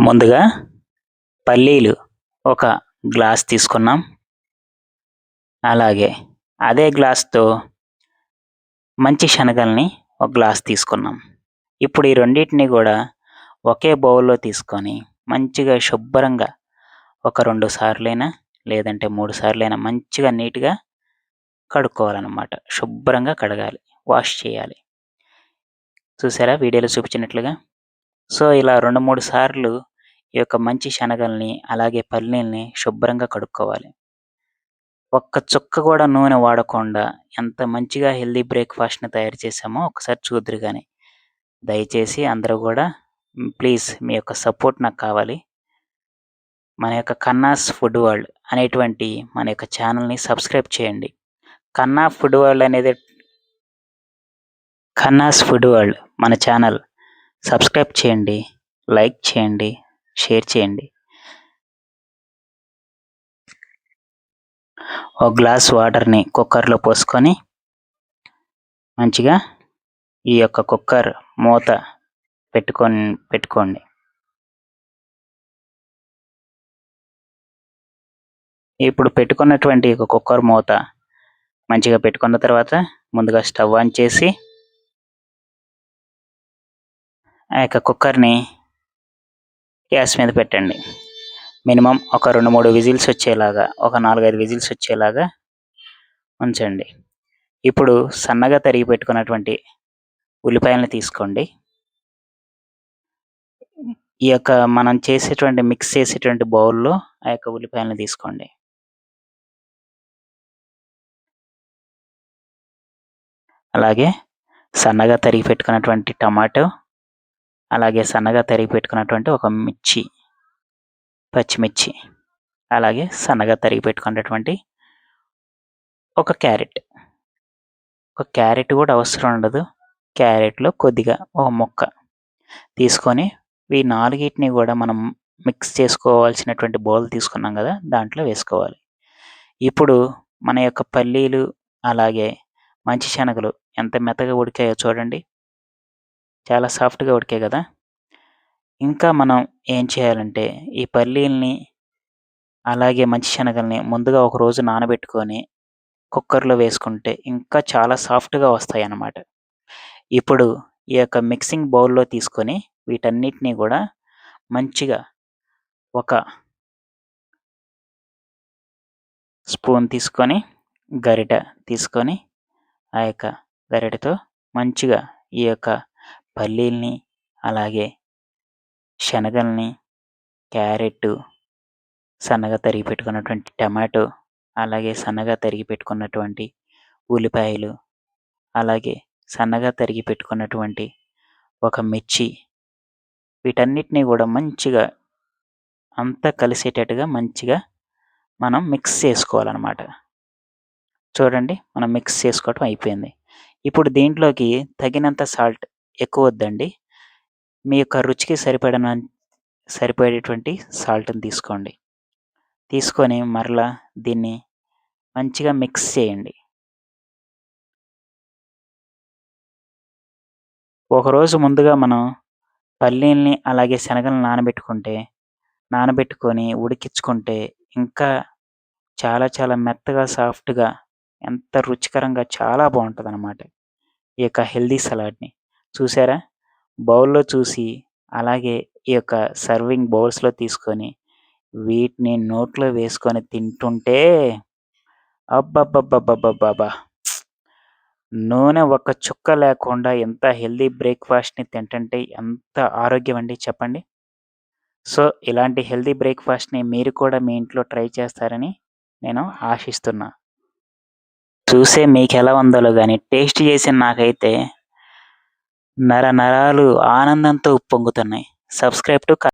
ముందుగా పల్లీలు ఒక గ్లాస్ తీసుకున్నాం. అలాగే అదే గ్లాస్‌తో మంచి శనగల్ని ఒక గ్లాస్ తీసుకున్నాం. ఇప్పుడు ఈ రెండిటిని గూడా ఒకే బౌల్‌లో తీసుకొని మంచిగా శుభ్రంగా ఒక 2 సార్లైనా లేదంటే 3 సార్లైనా మంచిగా నీట్‌గా కడుక్కోవాలనమాట. శుభ్రంగా కడగాలి. వాష్ చేయాలి. చూసారా వీడియోలో చూపించినట్లుగా? సో, ఇలా 2, 3 సార్లు ఈ యొక్క మంచి శనగల్ని, అలాగే పల్లీల్ని శుభ్రంగా కడుక్కోవాలి. ఒక్క చుక్క గూడా నూనె వాడకుండా ఎంత మంచిగా హెల్తీ బ్రేక్‌ఫాస్ట్‌ని తయారు చేశామో ఒకసారి చూద్దురు గాని. దయచేసి అందరూ గూడా ప్లీజ్ మీ యొక్క సపోర్ట్ నాకు కావాలి. మన యొక్క 'కన్నాస్ ఫుడ్ వరల్డ్' అనేటువంటి మన యొక్క ఛానెల్‌ని సబ్స్క్రైబ్ చేయండి. 'కన్నాస్ ఫుడ్ వరల్డ్' మన ఛానెల్ సబ్స్క్రైబ్ చేయండి, లైక్ చేయండి, షేర్ చేయండి. ఒక గ్లాస్ వాటర్‌ని కుక్కర్‌లో పోసుకొని మంచిగా ఈ యొక్క కుక్కర్ మూత పెట్టుకోండి. ఇప్పుడు పెట్టుకున్నటువంటి ఒక కుక్కర్ మూత మంచిగా పెట్టుకున్న తర్వాత ముందుగా స్టవ్ ఆన్ చేసి ఆ యొక్క కుక్కర్‌ని గ్యాస్ మీద పెట్టండి. మినిమమ్ ఒక 2, 3 విజిల్స్ వచ్చేలాగా, ఒక 4, 5 విజిల్స్ వచ్చేలాగా ఉంచండి. ఇప్పుడు సన్నగా తరిగి పెట్టుకున్నటువంటి ఉల్లిపాయలను తీసుకోండి. ఈ యొక్క మనం మిక్స్ చేసేటువంటి బౌల్‌లో ఆ యొక్క ఉల్లిపాయలను తీసుకోండి. అలాగే సన్నగా తరిగి పెట్టుకున్నటువంటి టమాటో, అలాగే సన్నగా తరిగి పెట్టుకున్నటువంటి ఒక పచ్చిమిర్చి, అలాగే సన్నగా తరిగి పెట్టుకున్నటువంటి ఒక క్యారెట్. ఒక క్యారెట్ కూడా అవసరం ఉండదు. క్యారెట్‌లో కొద్దిగా ఒక ముక్క తీసుకొని ఈ 4గిటిని కూడా మనం మిక్స్ చేసుకోవాల్సినటువంటి బౌల్ తీసుకున్నాం కదా! దాంట్లో వేసుకోవాలి. ఇప్పుడు మన యొక్క పల్లీలు, అలాగే మంచి శనగలు ఎంత మెత్తగా ఉడికాయో చూడండి. చాలా సాఫ్ట్‌గా ఉడికాయి కదా! ఇంకా మనం ఏం చేయాలంటే ఈ పల్లీల్ని, అలాగే మంచి శనగల్ని ముందుగా ఒక రోజు నానబెట్టుకొని కుక్కర్‌లో వేసుకుంటే ఇంకా చాలా సాఫ్ట్‌గా వస్తాయన్నమాట. ఇప్పుడు ఈ యొక్క మిక్సింగ్ బౌల్‌లో తీసుకొని వీటన్నిటిని కూడా మంచిగా ఒక స్పూన్ తీసుకొని, గరిటె తీసుకొని, ఆ యొక్క గరిటెతో మంచిగా ఈ యొక్క పల్లీల్ని, అలాగే శనగల్ని, క్యారెట్టు, సన్నగా తరిగి పెట్టుకున్నటువంటి టమాటో, అలాగే సన్నగా తరిగి పెట్టుకున్నటువంటి ఉల్లిపాయలు, అలాగే సన్నగా తరిగి పెట్టుకున్నటువంటి ఒక మిర్చి, వీటన్నిటిని కూడా మంచిగా అంతా కలిసేటట్టుగా మంచిగా మనం మిక్స్ చేసుకోవాలనమాట. చూడండి మనం మిక్స్ చేసుకోవటం అయిపోయింది. ఇప్పుడు దీంట్లోకి తగినంత సాల్ట్, ఎక్కువ వద్దండి. మీ యొక్క రుచికి సరిపడేటువంటి సాల్ట్‌ని తీసుకోండి. తీసుకొని మరలా దీన్ని మంచిగా మిక్స్ చేయండి. ఒకరోజు ముందుగా మనం పల్లీల్ని, అలాగే శనగలను నానబెట్టుకొని ఉడికించుకుంటే ఇంకా చాలా చాలా మెత్తగా, సాఫ్ట్‌గా, ఎంత రుచికరంగా చాలా బావుంటదనమాట. ఈ యొక్క హెల్తీ సలాడ్‌ని. చూసారా? బౌల్‌లో చూసి, అలాగే ఈ యొక్క సర్వింగ్ బౌల్స్‌లో తీసుకొని, వీటిని నోట్లో వేసుకొని తింటుంటే అబ్బబ్బబ్బబ్బబ్బబ్బా! నూనె ఒక్క చుక్క లేకుండా ఎంత హెల్తీ బ్రేక్‌ఫాస్ట్‌ని తింటుంటే ఎంత ఆరోగ్యం అండి చెప్పండి. సో, ఇలాంటి హెల్తీ బ్రేక్‌ఫాస్ట్‌ని మీరు కూడా మీ ఇంట్లో ట్రై చేస్తారని నేను ఆశిస్తున్నా. చూసే మీకెలా ఉందో గాని టేస్ట్ చేసిన నాకైతే నరాలు ఆనందంతో ఉప్పొంగుతున్నాయి. Subscribe to